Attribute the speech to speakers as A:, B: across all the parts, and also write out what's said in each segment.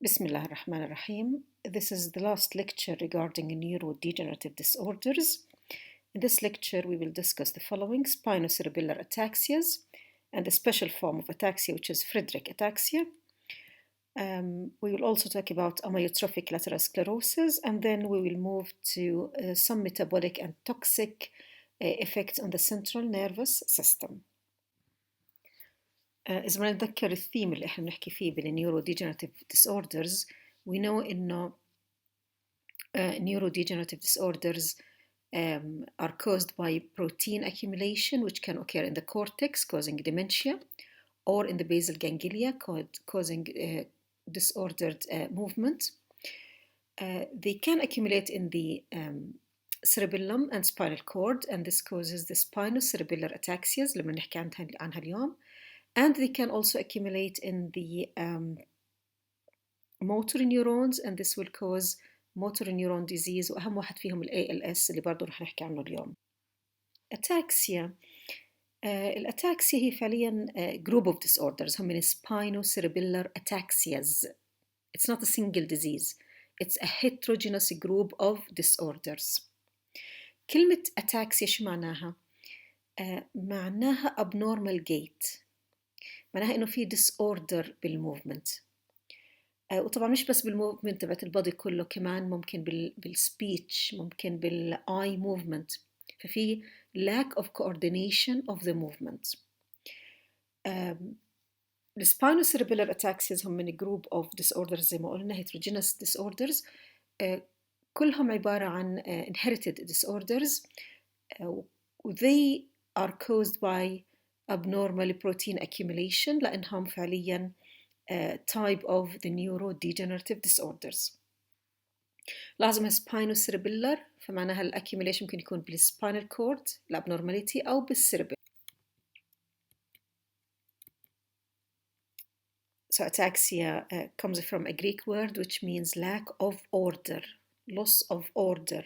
A: Bismillah ar-Rahman ar-Rahim. This is the last lecture regarding neurodegenerative disorders. In this lecture, we will discuss the following: spinocerebellar ataxias and a special form of ataxia, which is Friedreich ataxia. We will also talk about amyotrophic lateral sclerosis, and then we will move to some metabolic and toxic effects on the central nervous system. إذا ما نتذكر الثيم اللي إحنا بنحكي فيه بالنeurodegenerative disorders, we know إنه neurodegenerative disorders are caused by protein accumulation, which can occur in the cortex, causing dementia, or in the basal ganglia, causing disordered movement. They can accumulate in the cerebellum and spinal cord, and this causes the spinocerebellar ataxias لما نحكي عنها اليوم. And they can also accumulate in the motor neurons, and this will cause motor neuron disease, وأهم واحد فيهم ALS اللي برضو رح نحكي عنه اليوم. Ataxia. الأتاكسيا هي فعليا group of disorders هم من spinocerebellar ataxias. It's not a single disease. It's a heterogeneous group of disorders. كلمة ataxia شو معناها؟ معناها abnormal gait. معناها إنه في disorder بالموفمنت. وطبعا مش بس بالموفمنت تبعت البادي كله، كمان ممكن بالسبيتش، ممكن بالاي موفمنت. ففي lack of coordination of the movement. الspinocerebellar ataxias هم من group of disorders زي ما قلنا heterogeneous disorders. كلهم عبارة عن inherited disorders. They are caused by abnormal protein accumulation لأنهم فعليا type of the neurodegenerative disorders. لازم spinocerebellar فمعناها الأكيوميليشن ممكن يكون بالspinal cord الابنورماليتي أو بالcerebellum. So ataxia comes from a Greek word which means lack of order, loss of order.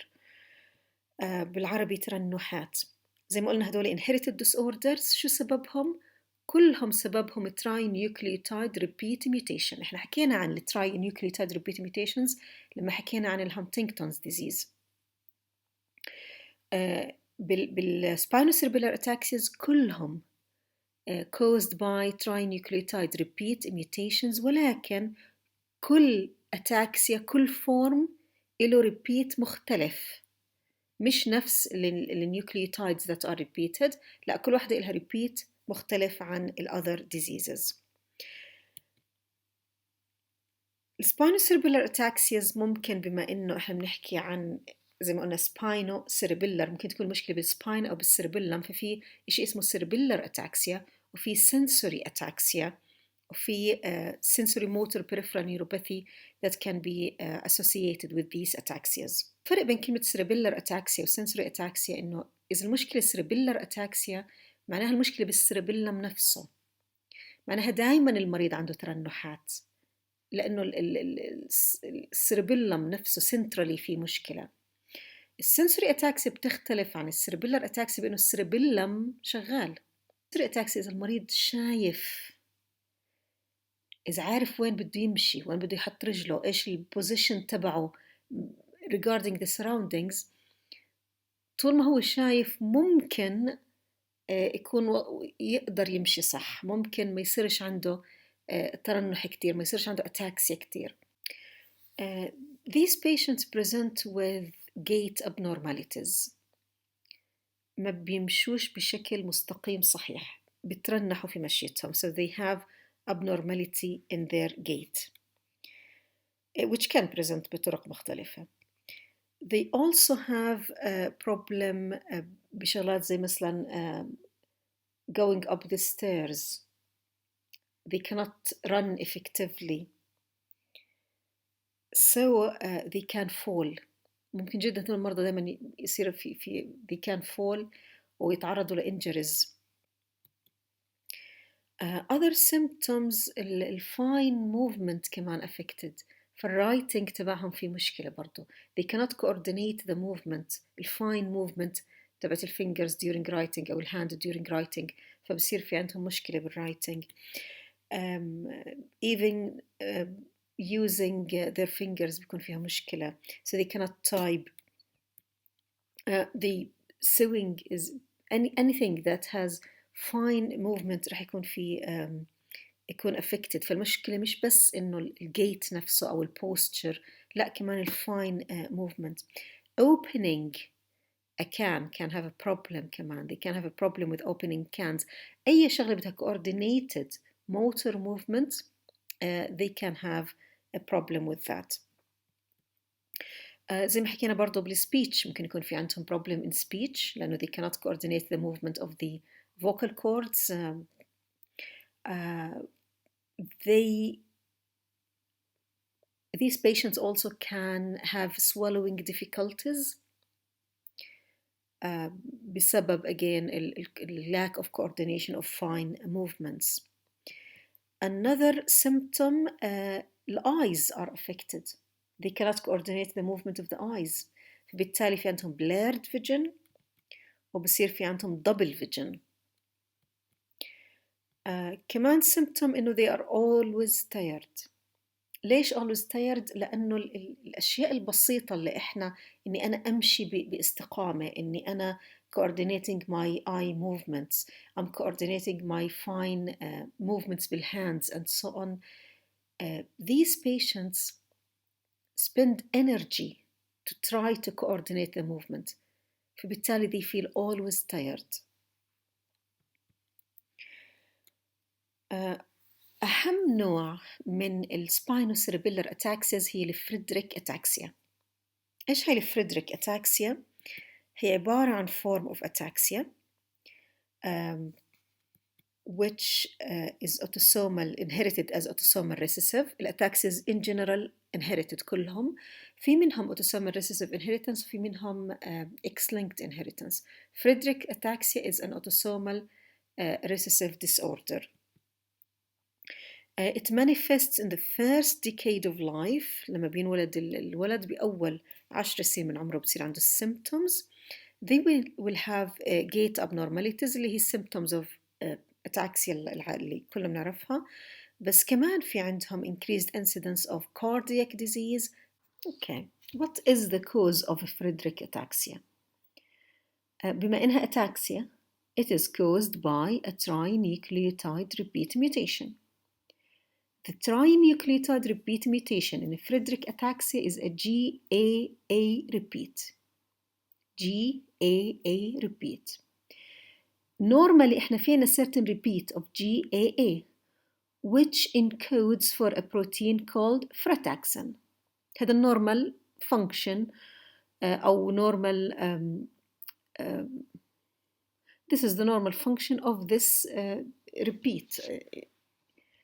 A: بالعربي ترنحات. زي ما قلنا هدول inherited disorders. شو سببهم؟ كلهم سببهم trinucleotide repeat mutation. احنا حكينا عن trinucleotide repeat mutations لما حكينا عن الهانتينغتونز disease. بالspinocerebellar ataxias كلهم caused by trinucleotide repeat mutations، ولكن كل ataxia كل form له repeat مختلف، مش نفس النيوكليوتايدز that are repeated، لا كل واحدة لها repeat مختلف عن ال other diseases. الspinocerebellar ataxias ممكن بما إنه إحنا بنحكي عن زي ما قلنا spinocerebellar ممكن تكون مشكلة بالspine أو بالcerebellum، ففي إشي اسمه cerebellar ataxia وفي sensory ataxia وفي sensory motor peripheral neuropathy that can be associated with these ataxias. الفرق بين كلمة cerebellar ataxia و sensory ataxia إنه إذا المشكلة cerebellar ataxia معناها المشكلة بالcerebellum نفسه، معناها دائما المريض عنده ترنحات لأنه الcerebellum نفسه centrally في مشكلة. الsensory ataxia بتختلف عن الcerebellar ataxia بأنه الcerebellum شغال. sensory ataxia إذا المريض شايف، إذا عارف وين بده يمشي، وين بده يحط رجله، إيش البوزيشن تبعه regarding the surroundings، طول ما هو شايف ممكن يكون يقدر يمشي صح، ممكن ما يصيرش عنده ترنح كتير، ما يصيرش عنده ataxia كتير. These patients present with gait abnormalities. ما بيمشوش بشكل مستقيم صحيح، بترنحوا في مشيتهم. So they have abnormality in their gait, which can present بطرق مختلفة. They also have a problem بشغلات زي مثلا going up the stairs. They cannot run effectively. So they can fall. ممكن جدا هذول المرضى دائما يصير في they can fall ويتعرضوا لinjuries. Other symptoms fine movement كمان affected. فالwriting تبعهم في مشكلة برضو. They cannot coordinate the movement, fine movement تبعت الفingers during writing أو الhand during writing، فبصير في عندهم مشكلة بالwriting. Even using their fingers بيكون فيها مشكلة. So they cannot type. The sewing is anything that has fine movement راح يكون في يكون affected. فالمشكلة مش بس إنه الجيت نفسه أو البوستشر، لا كمان الفاين movement. Opening a can have a problem كمان. They can have a problem with opening cans. أي شغلة بدها coordinated motor movement they can have a problem with that. زي ما حكينا برضو بالسبيتش ممكن يكون في عندهم problem in speech لأنه they cannot coordinate the movement of the vocal cords. These patients also can have swallowing difficulties بسبب again lack of coordination of fine movements. Another symptom, the eyes are affected. They cannot coordinate the movement of the eyes. فبالتالي في عندهم blurred vision وبصير في عندهم double vision. كمان symptom إنه they are always tired. ليش always tired؟ لأنه الأشياء البسيطة اللي إني أنا أمشي باستقامة، إني أنا coordinating my eye movements, I'm coordinating my fine movements بالhands and so on. These patients spend energy to try to coordinate the movement. فبالتالي they feel always tired. أهم نوع من السباينوسيربيلر أتاكسيز هي الفريدريك أتاكسيا. إيش هي الفريدريك أتاكسيا؟ هي عبارة عن form of ataxia which is autosomal inherited as autosomal recessive. الأتاكسيز in general inherited كلهم. في منهم autosomal recessive inheritance وفي منهم X-linked inheritance. Friedreich ataxia is an autosomal recessive disorder. It manifests in the first decade of life. لما بينولد الولد بأول 10 سنين من عمره بتصير عنده symptoms. They will have gait abnormalities اللي هي symptoms of ataxia اللي كلنا بنعرفها. بس كمان في عندهم increased incidence of cardiac disease. Okay, what is the cause of Friedreich ataxia? بما إنها ataxia, it is caused by a trinucleotide repeat mutation. The trinucleotide repeat mutation in Friedreich ataxia is a GAA repeat. GAA repeat. Normally إحنا فينا certain repeat of GAA which encodes for a protein called frataxin. هذا normal function أو normal this is the normal function of this repeat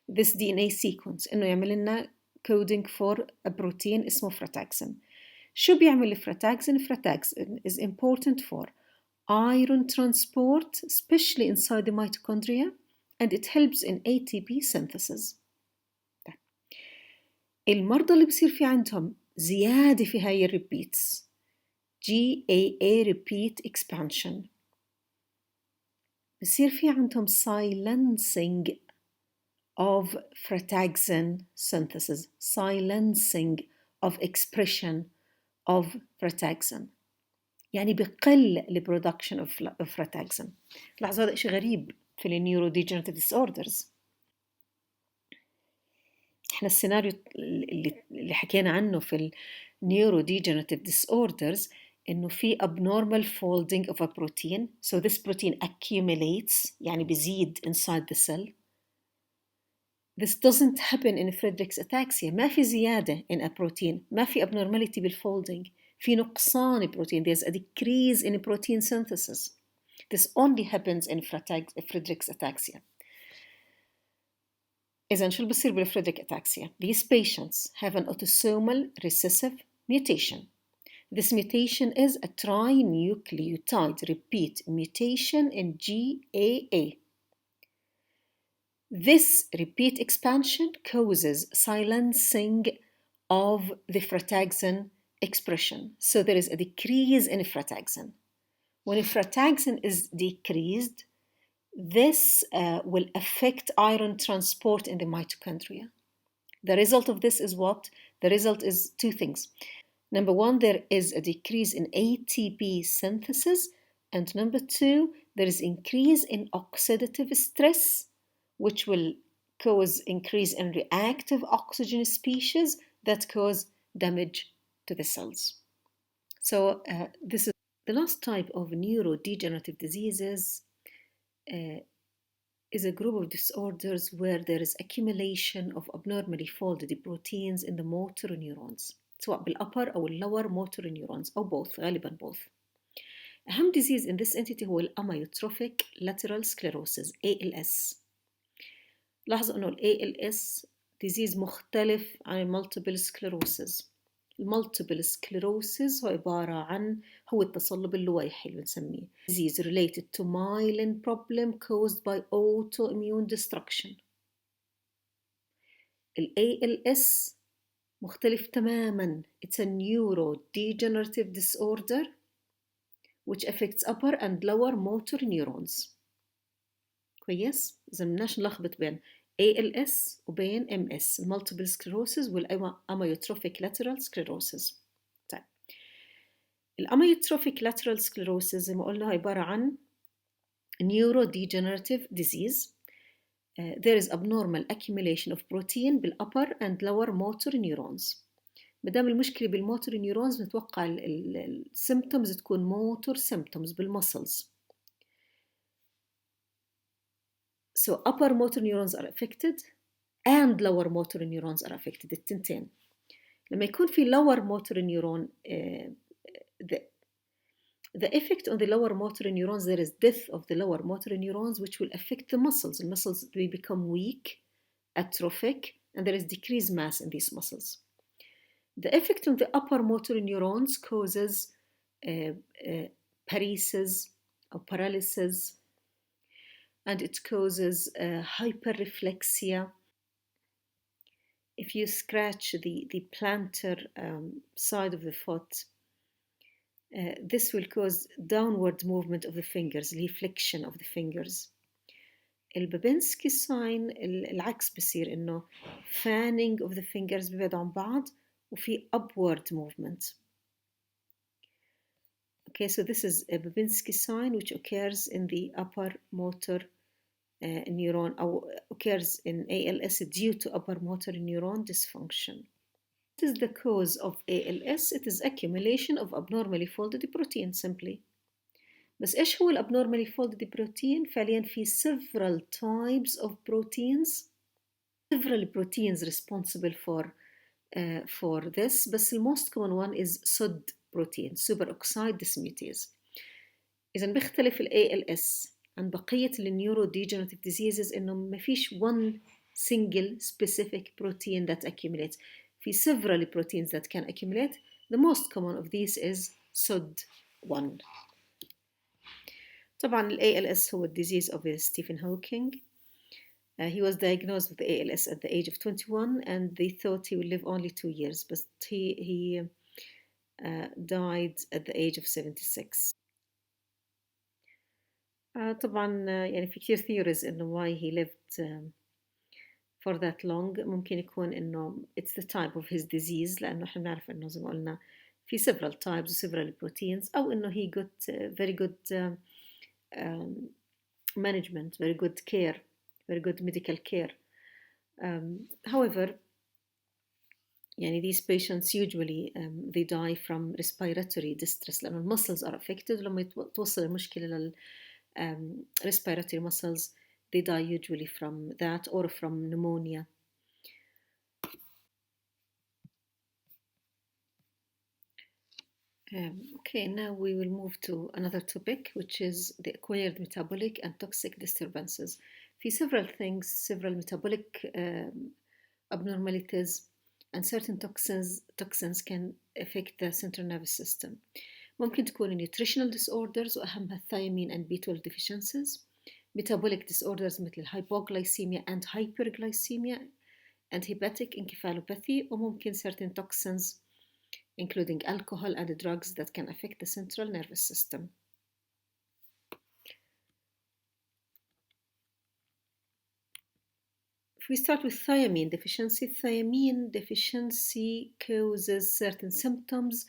A: this DNA sequence إنه يعمل لنا coding for a protein اسمه frataxin. شو بيعمل الفراتاكسين؟ Frataxin is important for iron transport, especially inside the mitochondria, and it helps in ATP synthesis. المرضى اللي بصير في عندهم زيادة في هاي الريبيتس GAA repeat expansion بصير في عندهم silencing of frataxin synthesis, silencing of expression of frataxin. يعني بقل ال production of frataxin. لاحظوا هذا شيء غريب في ال neurodegenerative disorders. احنا السيناريو اللي حكينا عنه في ال neurodegenerative disorders إنه في abnormal folding of a protein, so this protein accumulates يعني بيزيد inside the cell. This doesn't happen in Friedreich's ataxia. ما في زيادة in a protein. ما في abnormality بالfolding. في نقصان protein. There's a decrease in protein synthesis. This only happens in Friedreich's ataxia. إذن شو اللي بصير بالفريدريك ataxia? These patients have an autosomal recessive mutation. This mutation is a trinucleotide repeat mutation in GAA. This repeat expansion causes silencing of the frataxin expression. So there is a decrease in frataxin. When frataxin is decreased, this will affect iron transport in the mitochondria. The result of this is what? The result is two things. Number one, there is a decrease in ATP synthesis, and number two, there is increase in oxidative stress, which will cause increase in reactive oxygen species that cause damage to the cells. So this is the last type of neurodegenerative diseases. Is a group of disorders where there is accumulation of abnormally folded proteins in the motor neurons, سواء بالupper أو lower motor neurons أو both، غالبا both. أهم disease in this entity هو amyotrophic lateral sclerosis ALS. لاحظوا أنه ALS disease مختلف عن multiple sclerosis. المالتيبل سكليروسيس هو عبارة عن التصلب اللويحي اللي بنسميه disease related to myelin problem caused by autoimmune destruction. ال ALS مختلف تماما. It's a neurodegenerative disorder which affects upper and lower motor neurons. كويس؟ إذا بدناش نلخبط بين ALS وبين MS multiple sclerosis والamyotrophic lateral sclerosis. طيب الamyotrophic lateral sclerosis زي ما قلنا عبارة عن neurodegenerative disease. There is abnormal accumulation of protein بالupper and lower motor neurons. مدام المشكلة بالموتور نيورونز نتوقع السيمبتومز تكون موتور symptoms بالمسلز. So upper motor neurons are affected and lower motor neurons are affected التنتين. لما يكون في lower motor neuron the effect on the lower motor neurons, there is death of the lower motor neurons which will affect the muscles. The muscles will become weak, atrophic, and there is decreased mass in these muscles. The effect on the upper motor neurons causes paresis or paralysis, and it causes hyperreflexia. If you scratch the plantar side of the foot, this will cause downward movement of the fingers, flexion of the fingers. البابنسكي sign العكس بصير إنه fanning of the fingers بيبعدوا عن بعض وفي upward movement. Okay, so this is a Babinski sign which occurs in the upper motor neuron or occurs in ALS due to upper motor neuron dysfunction. What is the cause of ALS? It is accumulation of abnormally folded protein simply. بس إيش هو abnormally folded protein؟ فعليا في several types of proteins. Several proteins responsible for this, but the most common one is SOD protein, superoxide dismutase. إذا بيختلف ال ALS عن بقية ال neurodegenerative diseases إنه ما فيش one single specific protein that accumulates. في several proteins that can accumulate. The most common of these is SOD1. طبعا ال ALS هو disease of Stephen Hawking. He was diagnosed with ALS at the age of 21 and they thought he would live only 2 years, but he died at the age of 76. طبعا يعني في كثير theories إنه why he lived for that long. ممكن يكون إنه it's the type of his disease لأنه إحنا بنعرف إنه زي ما قلنا في several types و several proteins أو إنه he got very good management, very good care, very good medical care. However, يعني these patients usually they die from respiratory distress لأنه muscles are affected. لما توصل المشكلة لل respiratory muscles, they die usually from that or from pneumonia. Okay, now we will move to another topic, which is the acquired metabolic and toxic disturbances. في several things, several metabolic abnormalities and certain toxins can affect the central nervous system. ممكن تكون nutritional disorders وأهمها thiamine and B12 deficiencies, metabolic disorders مثل hypoglycemia and hyperglycemia and hepatic encephalopathy, وممكن certain toxins including alcohol and drugs that can affect the central nervous system. If we start with thiamine deficiency causes certain symptoms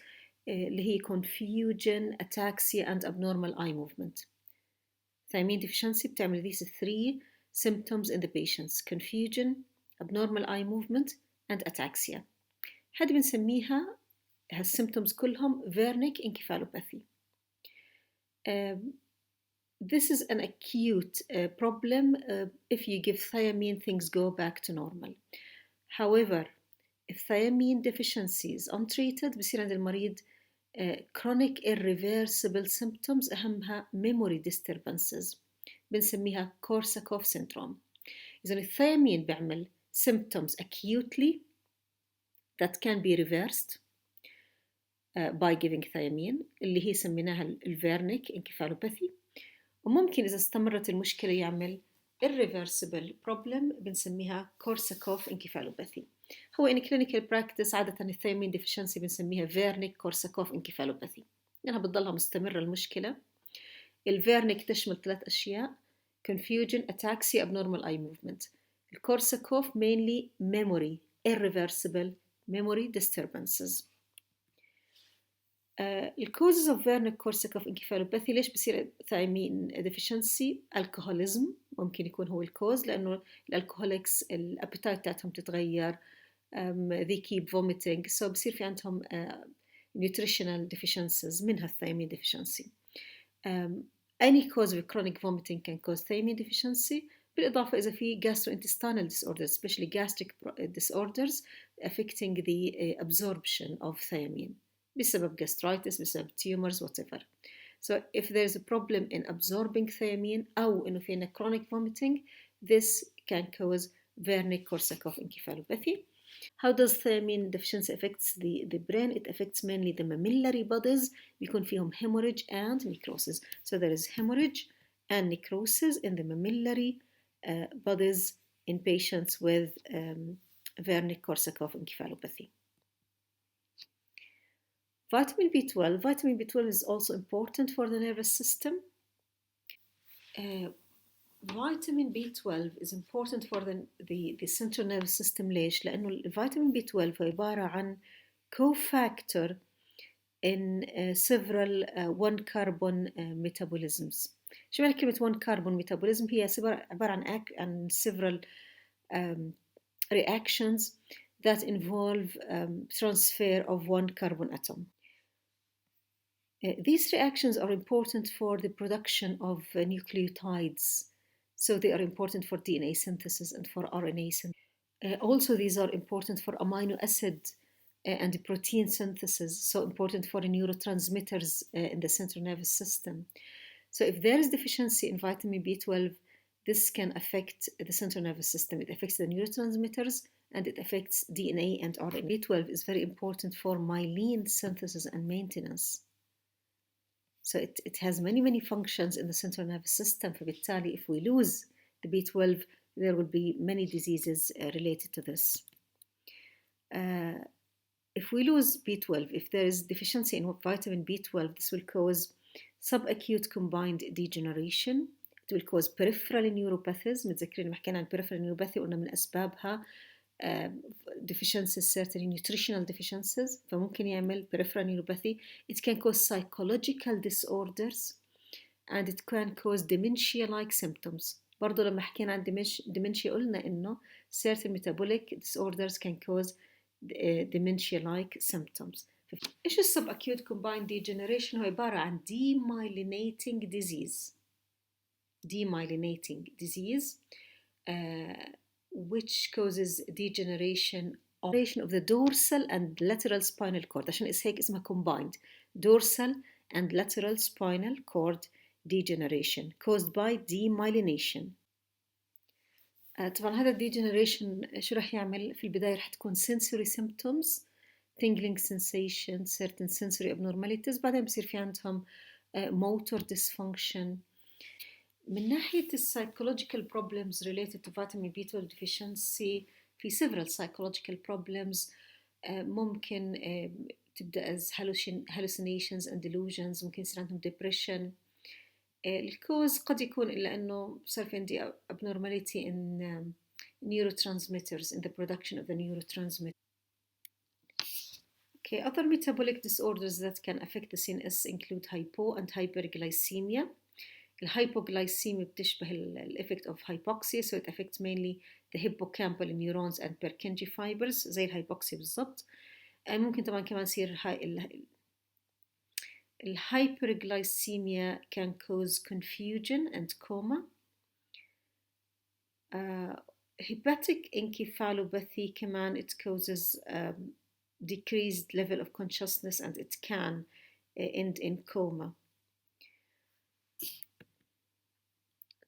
A: اللي هي confusion, ataxia and abnormal eye movement. Thiamine deficiency بتعمل these three symptoms in the patients: confusion, abnormal eye movement and ataxia. هذه بنسميها هالsymptoms كلهم Wernicke encephalopathy. This is an acute problem. If you give thiamine, things go back to normal. However, if thiamine deficiency is untreated بصير عند المريض chronic irreversible symptoms أهمها memory disturbances بنسميها Korsakoff syndrome. إذن الثيامين بيعمل symptoms acutely that can be reversed by giving thiamine اللي هي سميناها الفيرنيك encephalopathy. وممكن إذا استمرت المشكلة يعمل irreversible problem بنسميها Korsakoff encephalopathy. هو in clinical practice عادة الثيامين deficiency بنسميها Wernicke Korsakoff encephalopathy لأنها بتضلها مستمرة المشكلة. الفيرنيك تشمل 3 أشياء: confusion, ataxia, abnormal eye movement. الكورساكوف mainly memory, irreversible memory disturbances. الكوزز of Wernicke Korsakoff encephalopathy ليش بصير thiamine deficiency؟ alcoholism ممكن يكون هو الكوز لأنه الالكوهوليكس الابيتايت تاعتهم تتغير. they keep vomiting, so بصير في عندهم nutritional deficiencies منها thiamine deficiency. Any cause of chronic vomiting can cause thiamine deficiency. بالإضافة إذا في gastrointestinal disorders, especially gastric disorders affecting the absorption of thiamine بسبب gastritis, بسبب tumors, whatever. So if there is a problem in absorbing thiamine أو إنه في chronic vomiting, this can cause Wernicke Korsakoff encephalopathy. How does thiamine deficiency affects the brain? It affects mainly the mammillary bodies. بيكون فيهم hemorrhage and necrosis. So there is hemorrhage and necrosis in the mammillary bodies in patients with Wernicke Korsakoff encephalopathy. Vitamin B12. Vitamin B12 is also important for the nervous system. Vitamin B12 is important for the central nervous system. ليش؟ لأنه الفيتامين B12 هو عبارة عن cofactor in several one-carbon metabolisms. شو معنى كلمة one-carbon metabolism؟ هي عبارة عن several reactions that involve transfer of one carbon atom. These reactions are important for the production of nucleotides. So they are important for DNA synthesis and for RNA synthesis. Also, these are important for amino acid and protein synthesis, so important for neurotransmitters in the central nervous system. So if there is deficiency in vitamin B12, this can affect the central nervous system. It affects the neurotransmitters and it affects DNA and RNA. B12 is very important for myelin synthesis and maintenance. So it has many functions in the central nervous system. فبالتالي if we lose the B12, there will be many diseases related to this. If we lose B12, if there is deficiency in vitamin B12, this will cause subacute combined degeneration. It will cause peripheral neuropathies. متذكرين لما حكينا عن peripheral neuropathy قلنا من أسبابها deficiencies, certain nutritional deficiencies, فممكن يعمل peripheral neuropathy. It can cause psychological disorders and it can cause dementia-like symptoms. برضو لما حكينا عن dementia قلنا إنه certain metabolic disorders can cause dementia-like symptoms. إيش subacute combined degeneration؟ هو عبارة عن demyelinating disease which causes degeneration of the dorsal and lateral spinal cord. عشان هيك اسمها combined dorsal and lateral spinal cord degeneration caused by demyelination. طبعا هذا degeneration شو رح يعمل؟ في البداية رح تكون sensory symptoms, tingling sensation, certain sensory abnormalities. بعدين بصير في عندهم motor dysfunction. من ناحية psychological problems related to vitamin B12 deficiency في several psychological problems. ممكن تبدأ as hallucinations and delusions. ممكن يصير عندهم depression. الكوز قد يكون إلا أنه صار في عندي abnormality neurotransmitters, in the production of the neurotransmitter. Okay, other metabolic disorders that can affect the CNS include hypo and hyperglycemia. الهايبوغلايسيميا بتشبه الeffect of hypoxia, so it affects mainly the hippocampal neurons and Purkinje fibers زي الهايبوكسيا بالضبط. ممكن طبعا كمان يصير الهايبرغلايسيميا can cause confusion and coma. Hepatic encephalopathy كمان it causes decreased level of consciousness and it can end in coma.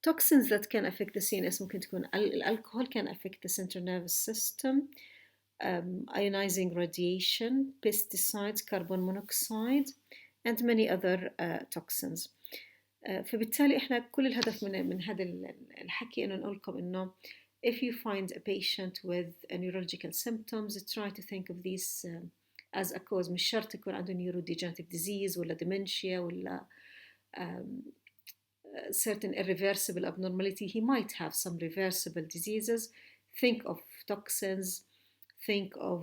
A: Toxins that can affect the CNS ممكن تكون الكحول can affect the central nervous system, ionizing radiation, pesticides, carbon monoxide, and many other toxins. فبالتالي احنا كل الهدف من هذا الحكي انه نقول لكم انه if you find a patient with neurological symptoms, try to think of these as a cause. مش شرط يكون عنده neurodegenerative disease ولا dementia ولا certain irreversible abnormality. He might have some reversible diseases. Think of toxins, think of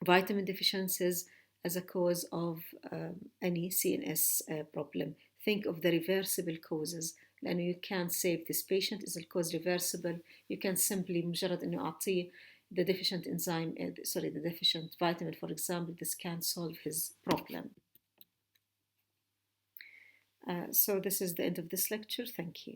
A: vitamin deficiencies as a cause of any CNS problem. Think of the reversible causes. لأنه you can't save this patient. Is the cause reversible? You can simply مجرد إنه أعطيه the deficient enzyme, the deficient vitamin, for example, this can solve his problem. So this is the end of this lecture. Thank you.